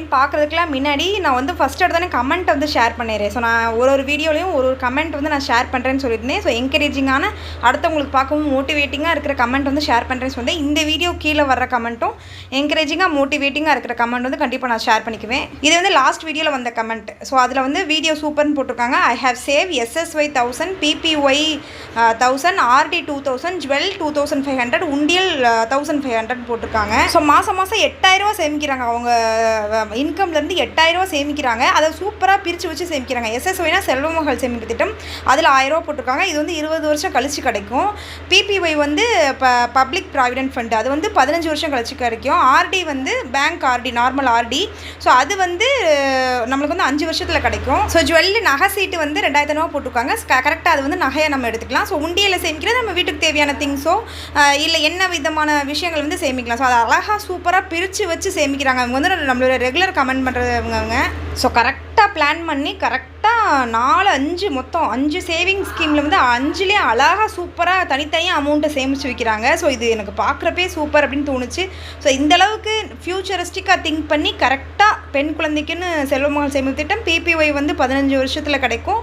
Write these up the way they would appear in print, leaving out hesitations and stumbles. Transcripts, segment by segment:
அப்படின்னு பார்க்குறதுக்குலாம் முன்னாடி நான் வந்து ஃபஸ்ட் எடுத்தானே கமெண்ட் வந்து ஷேர் பண்ணிடுறேன். ஸோ நான் ஒரு வீடியோலையும் ஒரு கமெண்ட் வந்து நான் ஷேர் பண்ணுறேன்னு சொல்லியிருந்தேன். ஸோ என்கரேஜிங்கான அடுத்தவங்களுக்கு பார்க்கவும் மோட்டிவேட்டிங்காக இருக்கிற கமெண்ட் வந்து ஷேர் பண்ணுறேன்னு சொன்னேன். இந்த வீடியோ கீழே வர கமெண்ட்டும் என்கரேஜிங்காக மோட்டிவேட்டிங்காக இருக்கிற கமெண்ட் வந்து கண்டிப்பாக நான் ஷேர் பண்ணிக்குவேன். இது வந்து லாஸ்ட் வீடியோவில் வந்த கமெண்ட். ஸோ அதில் வந்து வீடியோ சூப்பர்னு போட்டிருக்காங்க. I have save SSY 1000, PPY 1000, RD 2000, jewel 2500, உண்டியல் 1500 போட்டிருக்காங்க. ஸோ மாதம் 8000 சேமிக்கிறாங்க. அவங்க இன்கம்லேருந்து 8000 சேமிக்கிறாங்க. அதை சூப்பராக பிரித்து வச்சு சேமிக்கிறாங்க. SSYனா செல்வமகள் சேமிப்பு திட்டம், அதில் 1000 போட்டிருக்காங்க. இது வந்து 20 வருஷம் கழிச்சு கிடைக்கும். PPY வந்து பப்ளிக் ப்ராவிடென்ட் ஃபண்ட், அது வந்து 15 வருஷம் கழிச்சு கிடைக்கும். RD வந்து bank RD, normal RD. So அது வந்து நம்மளுக்கு வந்து 5 வருஷத்தில் கிடைக்கும். ஸோ ஜுவல்லி நகை சீட்டு வந்து 2500 போட்டிருக்காங்க. கரெக்டாக அது வந்து நகையை நம்ம எடுத்துக்கலாம். ஸோ உண்டியில் சேமிக்கிறது நம்ம வீட்டுக்கு தேவையான திங்ஸோ இல்லை என்ன விதமான விஷயங்கள் வந்து சேமிக்கலாம். ஸோ அதை அழகாக சூப்பராக பிரித்து வச்சு சேமிக்கிறாங்க. அவங்க வந்து நம்மளோட ரெகுலர் கமெண்ட் பண்ணுறவங்க. ஸோ கரெக்டாக பிளான் பண்ணி கரெக்டாக 4-5 மொத்தம் 5 சேவிங் ஸ்கீமில் வந்து 5லேயே அழகாக சூப்பராக தனித்தனியாக அமௌண்ட்டை சேமித்து வைக்கிறாங்க. ஸோ இது எனக்கு பார்க்குறப்பே சூப்பர் அப்படின்னு தோணுச்சு. ஸோ இந்தளவுக்கு ஃப்யூச்சரிஸ்டிக்காக திங்க் பண்ணி கரெக்டாக பெண் குழந்தைக்குன்னு செல்வமகள் சேமிப்பு திட்டம், PPY வந்து 15 வருஷத்தில் கிடைக்கும்,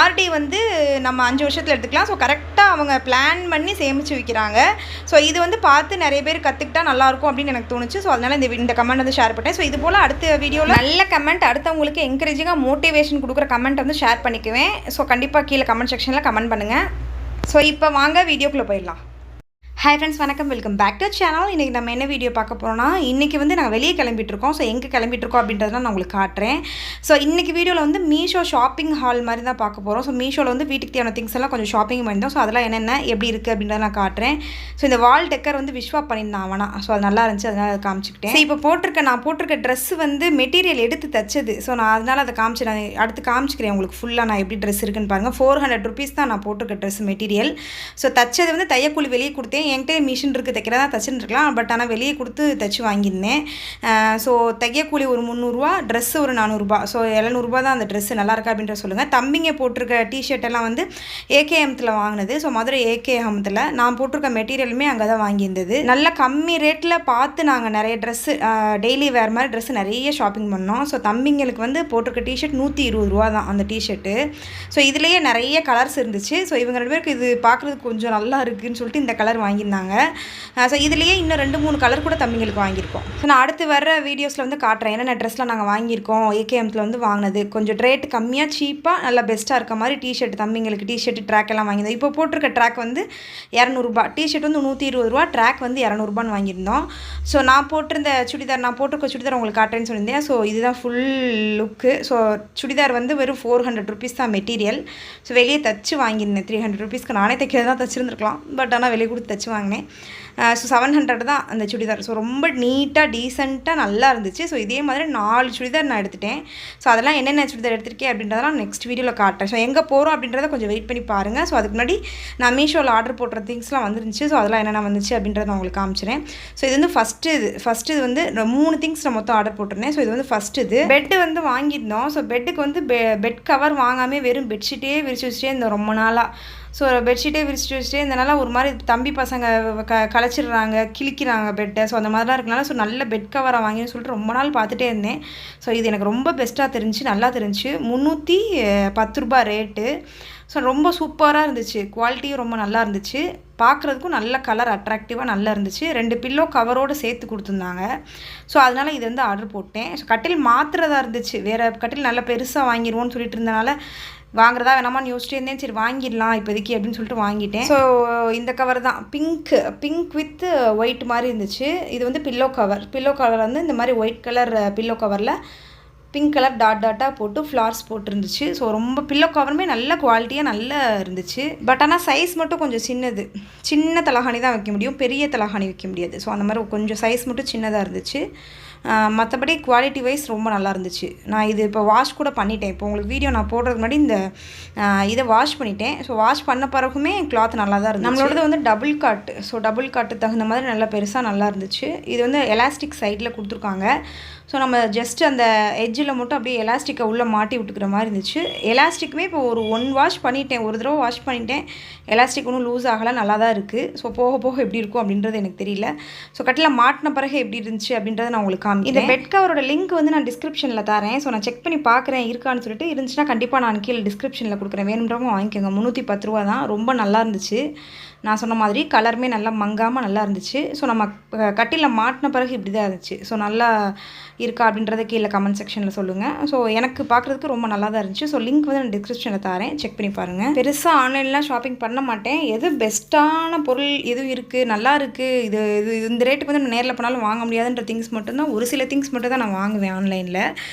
RD வந்து நம்ம 5 வருஷத்தில் எடுத்துக்கலாம். ஸோ கரெக்டாக அவங்க பிளான் பண்ணி சேமித்து வைக்கிறாங்க. ஸோ இது வந்து பார்த்து நிறைய பேர் கற்றுக்கிட்டா நல்லாயிருக்கும் அப்படின்னு எனக்கு தோணுச்சு. ஸோ அதனால் இந்த கமெண்ட் வந்து ஷேர் பண்ணேன். ஸோ இது போல் அடுத்த வீடியோவில் நல்ல கமெண்ட், அடுத்தவங்களுக்கு என்கரேஜிங்காக மோட்டிவேஷன் கொடுக்குற கமெண்ட் வந்து ஷேர் பண்ணிக்குவேன். ஸோ கண்டிப்பாக கீழே கமெண்ட் செக்ஷனில் கமெண்ட் பண்ணுங்கள். ஸோ இப்போ வாங்க வீடியோக்குள்ளே போயிடலாம். ஹாய் ஃப்ரெண்ட்ஸ், வணக்கம், வெல்கம் பேக் டு சேனல். இன்றைக்கி நம்ம என்ன வீடியோ பார்க்க போகிறோம்னா, இன்றைக்கி வந்து நாங்கள் வெளியே கிளம்பிட்டுருக்கோம். ஸோ எங்கே கிளம்பிட்டுருக்கோம் அப்படின்றதுலாம் நான் உங்களுக்கு காட்டுறேன். ஸோ இன்றைக்கி வீடியோவில் வந்து மீஷோ ஷாப்பிங் ஹால் மாதிரி தான் பார்க்க போகிறோம். ஸோ மீஷோவில் வந்து வீட்டுக்கு தேவையான திங்ஸ் எல்லாம் கொஞ்சம் ஷாப்பிங் பண்ணியிருந்தோம். ஸோ அதெல்லாம் என்னென்ன எப்படி இருக்குது அப்படின்றத நான் காட்டுறேன். ஸோ இந்த வால் டெக்கர் வந்து விஷ்வா பண்ணியிருந்தான் அவனா. ஸோ அது நல்லா இருந்துச்சு, அதனால் அதை காமிச்சிக்கிட்டேன். ஸோ இப்போ நான் போட்டிருக்க ட்ரெஸ் வந்து மெட்டீரியல் எடுத்து தைச்சது. ஸோ நான் அதனால் அதை நான் அடுத்து காமிச்சிக்கிறேன் உங்களுக்கு ஃபுல்லாக நான் எப்படி ட்ரெஸ் இருக்குன்னு பாருங்கள். 400 rupees தான் நான் போட்டிருக்க ட்ரெஸ் மெட்டீரியல். ஸோ தைச்சது வந்து தையக்கூலி வெளியே கொடுத்தேன். என்கிட்ட மிஷின் இருக்குது, தைக்கிறதா தைச்சுன்னு இருக்கலாம். பட் ஆனால் வெளியே கொடுத்து தைச்சி வாங்கியிருந்தேன். ஸோ தையக்கூலி ஒரு 300 ரூபா, ட்ரெஸ்ஸு ஒரு 400 ரூபா. ஸோ 700 ரூபா தான் அந்த ட்ரெஸ்ஸு. நல்லா இருக்கா அப்படின்ற சொல்லுங்கள். தம்பிங்க போட்டிருக்க டிஷர்ட் எல்லாம் வந்து AKMத்தில் வாங்கினது. ஸோ மதுரை AKMத்தில் நான் போட்டிருக்க மெட்டீரியலுமே அங்கே தான் வாங்கியிருந்தது. நல்ல கம்மி ரேட்டில் பார்த்து நாங்கள் நிறைய ட்ரெஸ்ஸு டெய்லி வேர் மாதிரி ட்ரெஸ்ஸு நிறைய ஷாப்பிங் பண்ணோம். ஸோ தம்பிங்களுக்கு வந்து போட்டிருக்க டிஷர்ட் 120 ரூபா தான் அந்த டிஷர்ட்டு. ஸோ இதுலேயே நிறைய கலர்ஸ் இருந்துச்சு. ஸோ இவங்க 2 பேருக்கு இது பார்க்குறதுக்கு கொஞ்சம் நல்லா இருக்குதுன்னு சொல்லிட்டு இந்த கலர் வாங்கியிருந்தாங்க. ஸோ இதுலேயே இன்னும் 2-3 கலர் கூட தம்பிங்களுக்கு வாங்கியிருக்கோம். ஸோ நான் அடுத்து வர வீடியோஸில் வந்து காட்டுறேன் என்னென்ன ட்ரெஸ்லாம் நாங்கள் வாங்கியிருக்கோம். AKMத்தில் வந்து வாங்கினது கொஞ்சம் ரேட்டு கம்மியாக சீப்பாக நல்லா பெஸ்ட்டாக இருக்க மாதிரி டிஷர்ட், தம்பிங்களுக்கு டிஷர்ட் ட்ராக் எல்லாம் வாங்கியிருந்தோம். இப்போ போட்டிருக்க ட்ராக் வந்து 200 ரூபா, டிஷர்ட் வந்து 120 ரூபா, ட்ராக் வந்து 200 ரூபான்னு வாங்கியிருந்தோம். ஸோ நான் போட்டிருக்க சுடிதார் உங்களுக்கு காட்டுறேன்னு சொல்லியிருந்தேன். ஸோ இதுதான் ஃபுல் லுக்கு. ஸோ சுடிதார் வந்து வெறும் 400 rupees தான் மெட்டீரியல். ஸோ வெளியே தச்சு வாங்கியிருந்தேன் 300 rupeesக்கு. நானே தைக்கிறது தான் தச்சுருந்துருக்கலாம், பட் ஆனால் வெளியே கொடுத்து தச்சு வாங்கினேன். ஸோ 700 தான் அந்த சுடிதார். ஸோ ரொம்ப நீட்டாக டீசெண்டாக நல்லா இருந்துச்சு. ஸோ இதே மாதிரி 4 சுடிதார் நான் எடுத்துட்டேன். ஸோ அதெல்லாம் என்னென்ன சுடிதார் எடுத்திருக்கேன் அப்படின்றதெல்லாம் நெக்ஸ்ட் வீடியோவில் காட்டுறேன். ஸோ எங்கே போகிறோம் அப்படின்றத கொஞ்சம் வெயிட் பண்ணி பாருங்கள். ஸோ அதுக்கு முன்னாடி நான் மீஷோவில் ஆர்டர் போடுற திங்ஸ்லாம் வந்துருந்துச்சு. ஸோ அதெல்லாம் என்னென்ன வந்துச்சு அப்படின்றத நான் உங்களுக்கு காமிச்சிறேன். ஸோ இது வந்து ஃபஸ்ட்டு இது வந்து 3 திங்ஸ் நான் மொத்தம் ஆர்டர் போட்டிருந்தேன். ஸோ இது வந்து ஃபஸ்ட்டு இது பெட்டு வந்து வாங்கியிருந்தோம். ஸோ பெட்டுக்கு வந்து பெட் கவர் வாங்காமல் வெறும் பெட்ஷீட்டே விரிச்சு வச்சுட்டே இருந்தோம் ரொம்ப நாளாக. ஸோ பெட்ஷீட்டே விரிச்சிட்டு வச்சுட்டே இருந்தனால ஒரு மாதிரி தம்பி பசங்க கலைச்சிடுறாங்க, கிழிக்கிறாங்க பெட்டை. ஸோ அந்த மாதிரிலாம் இருக்கனால ஸோ நல்ல பெட் கவரை வாங்கின்னு சொல்லிட்டு ரொம்ப நாள் பார்த்துட்டே இருந்தேன். ஸோ இது எனக்கு ரொம்ப பெஸ்ட்டாக தெரிஞ்சு, நல்லா தெரிஞ்சு. 310 ரூபா ரேட்டு. ஸோ ரொம்ப சூப்பராக இருந்துச்சு, குவாலிட்டியும் ரொம்ப நல்லா இருந்துச்சு, பார்க்குறதுக்கும் நல்ல கலர் அட்ராக்டிவாக நல்லா இருந்துச்சு. 2 பில்லோ கவரோடு சேர்த்து கொடுத்துருந்தாங்க. ஸோ அதனால் இது வந்து ஆர்டர் போட்டேன். ஸோ கட்டில் மாத்திரதா இருந்துச்சு, வேறு கட்டில் நல்லா பெருசாக வாங்கிடுவோன்னு சொல்லிட்டு இருந்தனால வாங்குறதா வேணாமான்னு யோசிச்சுட்டே இருந்தேன். சரி வாங்கிடலாம் இப்போதைக்கு அப்படின்னு சொல்லிட்டு வாங்கிட்டேன். ஸோ இந்த கவர் தான் பிங்க் வித் ஒயிட் மாதிரி இருந்துச்சு. இது வந்து பில்லோ கவர் வந்து இந்த மாதிரி ஒயிட் கலர் பில்லோ கவரில் பிங்க் கலர் டாட்டாக போட்டு ஃப்ளார்ஸ் போட்டுருந்துச்சு. ஸோ ரொம்ப பில்லோ கவருமே நல்ல குவாலிட்டியாக நல்லா இருந்துச்சு. பட் ஆனால் சைஸ் மட்டும் கொஞ்சம் சின்ன தலகாணி தான் வைக்க முடியும், பெரிய தலகாணி வைக்க முடியாது. ஸோ அந்த மாதிரி கொஞ்சம் சைஸ் மட்டும் சின்னதாக இருந்துச்சு. மற்றபடி குவாலிட்டி வைஸ் ரொம்ப நல்லா இருந்துச்சு. நான் இது இப்போ வாஷ் கூட பண்ணிட்டேன். இப்போ உங்களுக்கு வீடியோ நான் போடுறதுக்கு முன்னாடி இதை வாஷ் பண்ணிட்டேன். ஸோ வாஷ் பண்ண பிறகுமே கிளாத் நல்லா தான் இருந்துச்சு. நம்மளோடது வந்து டபுள் காட்டு. ஸோ டபுள் காட்டு தகுந்த மாதிரி நல்லா பெருசாக நல்லா இருந்துச்சு. இது வந்து எலாஸ்டிக் சைடில் கொடுத்துருக்காங்க. ஸோ நம்ம ஜஸ்ட் அந்த எட்ஜில் மட்டும் அப்படியே எலாஸ்டிக்கை உள்ளே மாட்டி விட்டுக்கிற மாதிரி இருந்துச்சு. எலாஸ்டிக்குமே இப்போ ஒரு ஒரு தடவை வாஷ் பண்ணிட்டேன். எலாஸ்டிக் ஒன்றும் லூஸ் ஆகலை, நல்லா தான் இருக்குது. ஸோ போக போக எப்படி இருக்கும் அப்படின்றது எனக்கு தெரியல. ஸோ கட்டில் மாட்டின பிறகு எப்படி இருந்துச்சு அப்படின்றத நான் உங்களுக்கு காமிக்கிறேன். இந்த பெட் கவரோட லிங்க் வந்து நான் டிஸ்கிரிப்ஷனில் தரேன். ஸோ நான் செக் பண்ணி பார்க்குறேன் இருக்கான்னு சொல்லிட்டு. இருந்துச்சுன்னா கண்டிப்பாக நான் கீழே டிஸ்கிரிப்ஷனில் கொடுக்குறேன். வேணுன்றவங்க வாங்கிக்கோங்க. 310 ரூபா தான். ரொம்ப நல்லா இருந்துச்சு. நான் சொன்ன மாதிரி கலருமே நல்லா மங்காமல் நல்லா இருந்துச்சு. ஸோ நம்ம கட்டிலில் மாட்டின பிறகு இப்படி தான் இருந்துச்சு. ஸோ நல்லா இருக்கா அப்படின்றத கீழே கமெண்ட் செக்ஷனில் சொல்லுங்கள். ஸோ எனக்கு பார்க்குறதுக்கு ரொம்ப நல்லா தான் இருந்துச்சு. ஸோ லிங்க் வந்து நான் டிஸ்கிரிப்ஷனில் தரேன், செக் பண்ணி பாருங்கள். பெருசாக ஆன்லைன்லாம் ஷாப்பிங் பண்ண மாட்டேன். எது பெஸ்ட்டான பொருள் எதுவும் இருக்குது, நல்லா இருக்குது, இது இது இந்த ரேட்டுக்கு வந்து நான் நேரில் போனாலும் வாங்க முடியாதுன்ற திங்ஸ் மட்டும்தான், ஒரு சில திங்ஸ் மட்டும் தான் நான் வாங்குவேன் ஆன்லைனில்.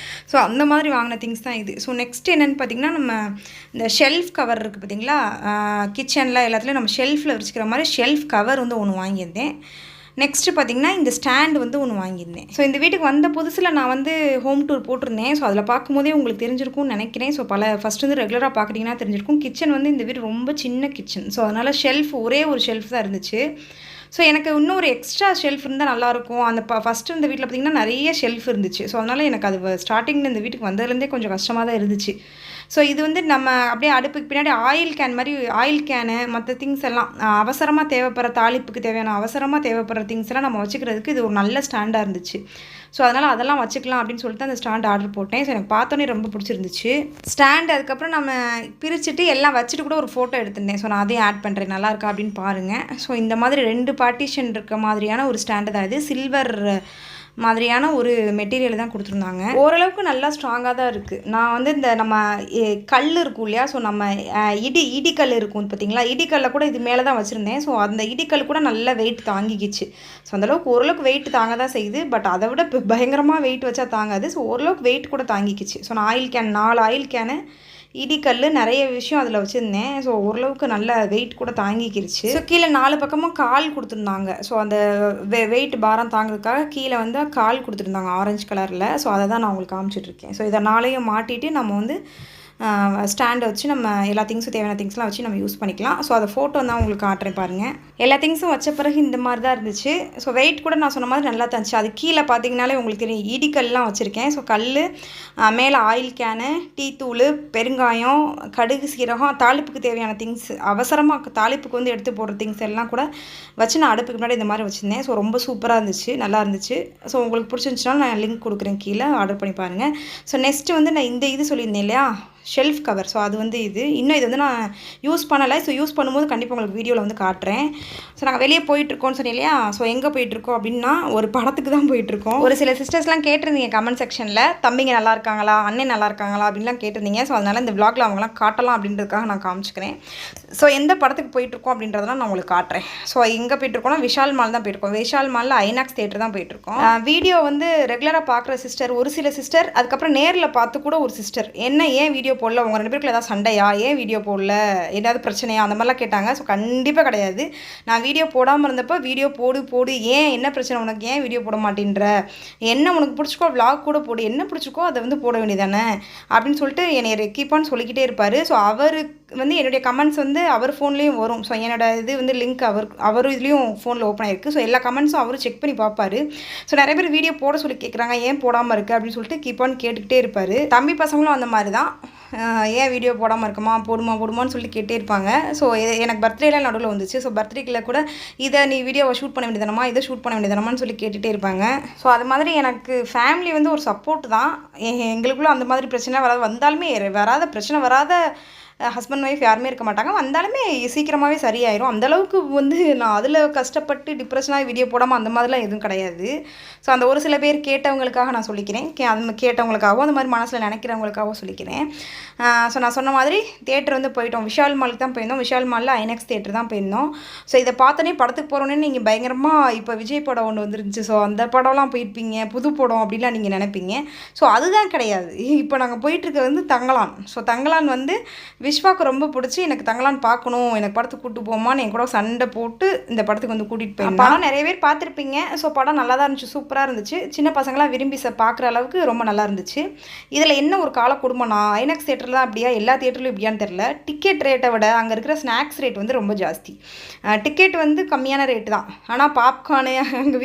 ஸோ அந்த மாதிரி வாங்கின திங்ஸ் தான் இது. ஸோ நெக்ஸ்ட் என்னென்னு பார்த்திங்கன்னா, நம்ம இந்த ஷெல்ஃப் கவர் இருக்குது பார்த்திங்களா, கிச்சனில் எல்லாத்துலேயும் நம்ம ஷெல்ஃபில் வச்சுக்கிற மாதிரி ஷெல்ஃப் கவர் வந்து ஒன்று வாங்கியிருந்தேன். நெக்ஸ்ட்டு பார்த்திங்கன்னா இந்த ஸ்டாண்டு வந்து ஒன்று வாங்கியிருந்தேன். ஸோ இந்த வீட்டுக்கு வந்த புதுசில் நான் வந்து ஹோம் டூர் போட்டிருந்தேன். ஸோ அதில் பார்க்கும்போதே உங்களுக்கு தெரிஞ்சிருக்கும்னு நினைக்கிறேன். ஸோ ஃபஸ்ட்டு வந்து ரெகுலராக பார்க்குறீங்கன்னா தெரிஞ்சிருக்கும். கிச்சன் வந்து இந்த வீடு ரொம்ப சின்ன கிச்சன். ஸோ அதனால் ஷெல்ஃப் ஒரே ஒரு ஷெல்ஃப் தான் இருந்துச்சு. ஸோ எனக்கு இன்னும் ஒரு எக்ஸ்ட்ரா ஷெல்ஃப் இருந்தால் நல்லாயிருக்கும். அந்த ஃபஸ்ட்டு இந்த வீட்டில் பார்த்திங்கன்னா நிறைய ஷெல்ஃப் இருந்துச்சு. ஸோ அதனால் எனக்கு அது ஸ்டார்டிங்கில் இந்த வீட்டுக்கு வந்ததுலேருந்தே கொஞ்சம் கஷ்டமாக தான் இருந்துச்சு. ஸோ இது வந்து நம்ம அப்படியே அடுப்புக்கு பின்னாடி ஆயில் கேன் மாதிரி ஆயில் கேனு மற்ற திங்ஸ் எல்லாம் அவசரமாக தேவைப்படுற தாளிப்புக்கு தேவையான அவசரமாக தேவைப்படுற திங்ஸ் எல்லாம் நம்ம வச்சுக்கிறதுக்கு இது ஒரு நல்ல ஸ்டாண்டாக இருந்துச்சு. ஸோ அதனால் அதெல்லாம் வச்சுக்கலாம் அப்படின்னு சொல்லிட்டு அந்த ஸ்டாண்ட் ஆர்டர் போட்டேன். ஸோ எனக்கு பார்த்தோன்னே ரொம்ப பிடிச்சிருந்துச்சு ஸ்டாண்ட். அதுக்கப்புறம் நம்ம பிரிச்சுட்டு எல்லாம் வச்சுட்டு கூட ஒரு ஃபோட்டோ எடுத்துருந்தேன். ஸோ நான் அதையும் ஆட் பண்ணுறேன், நல்லா இருக்கா அப்படின்னு பாருங்கள். ஸோ இந்த மாதிரி 2 பார்ட்டிஷன் இருக்க மாதிரியான ஒரு ஸ்டாண்டு தான் இது. சில்வர் மாதிரியான ஒரு மெட்டீரியல் தான் கொடுத்துருந்தாங்க. ஓரளவுக்கு நல்லா ஸ்ட்ராங்காக தான் இருக்குது. நான் வந்து இந்த நம்ம கல் இருக்கும் இல்லையா, ஸோ நம்ம இடிக்கல் இருக்கும் பார்த்திங்களா, இடிக்கல்ல கூட இது மேலே தான் வச்சுருந்தேன். ஸோ அந்த இடிக்கல் கூட நல்ல வெயிட் தாங்கிக்கிச்சு. ஸோ அந்தளவுக்கு ஓரளவுக்கு வெயிட் தாங்க தான் செய்யுது. பட் அதை விட பயங்கரமாக வெயிட் வச்சா தாங்காது. ஸோ ஓரளவுக்கு வெயிட் கூட தாங்கிக்கிச்சு. ஸோ நான் ஆயில் கேன் 4 ஆயில் கேனு இடிக்கல் நிறைய விஷயம் அதில் வச்சுருந்தேன். ஸோ ஓரளவுக்கு நல்ல வெயிட் கூட தாங்கிக்கிருச்சு. ஸோ கீழே 4 பக்கமும் கால் கொடுத்துருந்தாங்க. ஸோ அந்த வெயிட் பாரம் தாங்கிறதுக்காக கீழே வந்து கால் கொடுத்துருந்தாங்க ஆரஞ்சு கலரில். ஸோ அதை தான் நான் உங்களுக்கு காமிச்சிட்ருக்கேன். ஸோ இதை 4ஐயும் மாட்டிட்டு நம்ம வந்து ஸ்டாண்டை வச்சு நம்ம எல்லா திங்ஸும் தேவையான திங்ஸ்லாம் வச்சு நம்ம யூஸ் பண்ணிக்கலாம். ஸோ அதை ஃபோட்டோ தான் உங்களுக்கு காட்டுறேன் பாருங்கள். எல்லா திங்ஸும் வச்ச பிறகு இந்த மாதிரி தான் இருந்துச்சு. ஸோ வெயிட் கூட நான் சொன்ன மாதிரி நல்லா இருந்துச்சு. அது கீழே பார்த்தீங்கனாலே உங்களுக்கு தெரியும், இடிக்கல்லாம் வச்சுருக்கேன். ஸோ கல், மேலே ஆயில் கேனு, டீ தூள், பெருங்காயம், கடுகு, சீரகம், தாளிப்புக்கு தேவையான திங்ஸ், அவசரமாக தாளிப்புக்கு வந்து எடுத்து போடுற திங்ஸ் எல்லாம் கூட வச்சு நான் அடுப்புக்கு முன்னாடி இந்த மாதிரி வச்சுருந்தேன். ஸோ ரொம்ப சூப்பராக இருந்துச்சு, நல்லா இருந்துச்சு. ஸோ உங்களுக்கு பிடிச்சிருந்துச்சுனாலும் நான் லிங்க் கொடுக்குறேன், கீழே ஆர்டர் பண்ணி பாருங்கள். ஸோ நெக்ஸ்ட்டு வந்து நான் இந்த இது சொல்லியிருந்தேன் இல்லையா, ஷெல்ஃப் கவர். ஸோ அது வந்து இன்னும் இது வந்து நான் யூஸ் பண்ணலை. ஸோ யூஸ் பண்ணும்போது கண்டிப்பாக உங்களுக்கு வீடியோவில் வந்து காட்டுறேன். ஸோ நாங்கள் வெளியே போயிட்டுருக்கோம்னு சொன்னேன் இல்லையா, ஸோ எங்கே போயிட்டுருக்கோம் அப்படின்னா ஒரு படத்துக்கு தான் போயிட்டுருக்கோம். ஒரு சில சிஸ்டர்ஸ்லாம் கேட்டிருந்தீங்க கமெண்ட் செக்ஷனில், தம்பிங்க நல்லா இருக்காங்களா, அண்ணன் நல்லா இருக்காங்களா அப்படின்லாம் கேட்டிருந்தீங்க. ஸோ அதனால் இந்த விளாகில் அவங்களாம் காட்டலாம் அப்படின்றதுக்காக நான் காமிச்சிக்கிறேன். ஸோ எந்த படத்துக்கு போயிட்டுருக்கோம் அப்படின்றதெல்லாம் நான் உங்களுக்கு காட்டுறேன். ஸோ எங்கே போயிட்டுருக்கோம்னா விஷால் மால் தான் போயிட்டுருக்கோம். விஷால் மாலில் ஐநாக்ஸ் தியேட்டர் தான் போயிட்டுருக்கோம். வீடியோ வந்து ரெகுலராக பார்க்குற சிஸ்டர், ஒரு சில சிஸ்டர், அதுக்கப்புறம் நேரில் பார்த்து கூட ஒரு சிஸ்டர், ஏன் வீடியோ போடல, உங்கள் 2 பேருக்குள்ள ஏதாவது சண்டையா, ஏன் வீடியோ போடல, ஏதாவது பிரச்சனையா, அந்த மாதிரிலாம் கேட்டாங்க. ஸோ கண்டிப்பாக கிடையாது. நான் வீடியோ போடாமல் இருந்தப்போ வீடியோ போடு, ஏன் என்ன பிரச்சனை உனக்கு, ஏன் வீடியோ போட மாட்டேன்ற, என்ன உனக்கு பிடிச்சிக்கோ விளாக் கூட போடு, என்ன பிடிச்சிக்கோ அதை வந்து போட வேண்டியதானே அப்படின்னு சொல்லிட்டு என்னை கீப்பான்னு சொல்லிக்கிட்டே இருப்பார். ஸோ அவருக்கு வந்து என்னுடைய கமெண்ட்ஸ் வந்து அவர் ஃபோன்லேயும் வரும். ஸோ என்னோட இது வந்து லிங்க் அவரும் இதுலேயும் ஃபோனில் ஓப்பன் ஆகிருக்கு. ஸோ எல்லா கமெண்ட்ஸும் அவரும் செக் பண்ணி பார்ப்பார். ஸோ நிறைய பேர் வீடியோ போட சொல்லி கேட்குறாங்க, ஏன் போடாமல் இருக்குது அப்படின்னு சொல்லிட்டு கீப்பான்னு கேட்டுக்கிட்டே இருப்பார். தம்பி பசங்களும் அந்த மாதிரி தான், ஏன் வீடியோ போடாமல் இருக்குமா, போடுமான்னு சொல்லி கேட்டே இருப்பாங்க. ஸோ எனக்கு பர்த்டேலாம் நடுவில் வந்துச்சு. ஸோ பர்த்டேக்கில் கூட இதை நீ வீடியோவை ஷூட் பண்ண வேண்டியதானமா, இதை ஷூட் பண்ண வேண்டியதானமான்னு சொல்லி கேட்டுகிட்டே இருப்பாங்க. ஸோ அது மாதிரி எனக்கு ஃபேமிலி வந்து ஒரு சப்போர்ட் தான். எங்களுக்குள்ளே அந்த மாதிரி பிரச்சனை வந்தாலுமே வராத பிரச்சனை வராத ஹஸ்பண்ட் ஒய்ஃப் யாருமே இருக்க மாட்டாங்க. வந்தாலுமே சீக்கிரமாகவே சரியாயிரும். அந்தளவுக்கு வந்து நான் அதில் கஷ்டப்பட்டு டிப்ரெஷனாக வீடியோ போடாமல் அந்த மாதிரிலாம் எதுவும் கிடையாது. ஸோ அந்த ஒரு சில பேர் கேட்டவங்களுக்காக நான் சொல்லிக்கிறேன், அது கேட்டவங்களுக்காகவும் அந்த மாதிரி மனசில் நினைக்கிறவங்களுக்காகவும் சொல்லிக்கிறேன். ஸோ நான் சொன்ன மாதிரி தியேட்டர் வந்து போயிட்டோம். விஷால் மாலுக்கு தான் போயிருந்தோம். விஷால் மாலில் ஐநாக்ஸ் தியேட்டர் தான் போயிருந்தோம். ஸோ இதை பார்த்தோன்னே படத்துக்கு போகிறோன்னே நீங்கள் பயங்கரமாக இப்போ விஜய் படம் ஒன்று வந்துருந்துச்சு, ஸோ அந்த படம்லாம் போயிருப்பீங்க, புது படம் அப்படின்லாம் நீங்கள் நினைப்பீங்க. ஸோ அதுதான் கிடையாது. இப்போ நாங்கள் போயிட்டுருக்க வந்து தங்கலான். ஸோ தங்கலான் வந்து விஸ்வாக்கு ரொம்ப பிடிச்சி, எனக்கு தங்கலான் பார்க்கணும், எனக்கு படத்துக்கு கூப்பிட்டு போமான்னு என் கூட சண்டை போட்டு இந்த படத்துக்கு வந்து கூட்டிகிட்டு போயிருந்தோம். படம் நிறைய பேர் பார்த்துருப்பீங்க. ஸோ படம் நல்லா தான் இருந்துச்சு, சூப்பராக இருந்துச்சு. சின்ன பசங்களாம் விரும்பி பார்க்குற அளவுக்கு ரொம்ப நல்லா இருந்துச்சு. இதில் என்ன ஒரு கால குடும்பம்னா, ஐநாக்ஸ் தியேட்டரில் தான் அப்படியா, எல்லா தியேட்டர்லையும் இப்படியான்னு தெரில, டிக்கெட் ரேட்டை விட அங்கே இருக்கிற ஸ்நாக்ஸ் ரேட் வந்து ரொம்ப ஜாஸ்தி. டிக்கெட் வந்து கம்மியான ரேட்டு தான், ஆனால் பாப்கார்னு அங்கே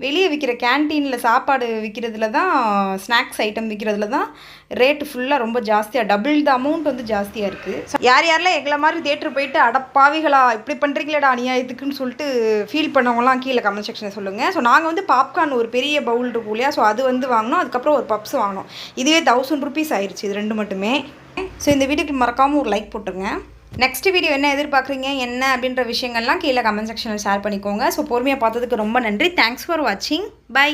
வெளியே விற்கிற கேன்டீனில் சாப்பாடு விற்கிறதுல தான், ஸ்நாக்ஸ் ஐட்டம் விற்கிறதுல தான் ரேட்டு ஃபுல்லாக ரொம்ப ஜாஸ்தியாக டபுள் த அமௌண்ட் வந்து ஜாஸ்தியாக இருக்குது. ஸோ யாரெல்லாம் எங்களை மாதிரி தேட்டர் போயிட்டு அடப்பாவிகளா இப்படி பண்ணுறீங்களேடா அநியாயத்துக்குன்னு சொல்லிட்டு ஃபீல் பண்ணவங்களாம் கீழே கமெண்ட் செக்ஷனில் சொல்லுங்கள். ஸோ நாங்கள் வந்து பாப்கார்ன் ஒரு பெரிய பவுல் இருக்கும் இல்லையா, ஸோ அது வந்து வாங்கினோம். அதுக்கப்புறம் ஒரு பப்ஸ் வாங்கினோம். இதுவே 1000 rupees ஆயிடுச்சு இது 2 மட்டுமே. ஸோ இந்த வீடியோக்கு மறக்காமல் ஒரு லைக் போட்டுருங்க. நெக்ஸ்ட் வீடியோ என்ன எதிர்பார்க்குறீங்க என்ன அப்படின்ற விஷயங்கள்லாம் கீழே கமெண்ட் செக்ஷனில் ஷேர் பண்ணிக்கோங்க. ஸோ பொறுமையாக பார்த்ததுக்கு ரொம்ப நன்றி. தேங்க்ஸ் ஃபார் வாட்சிங். பை.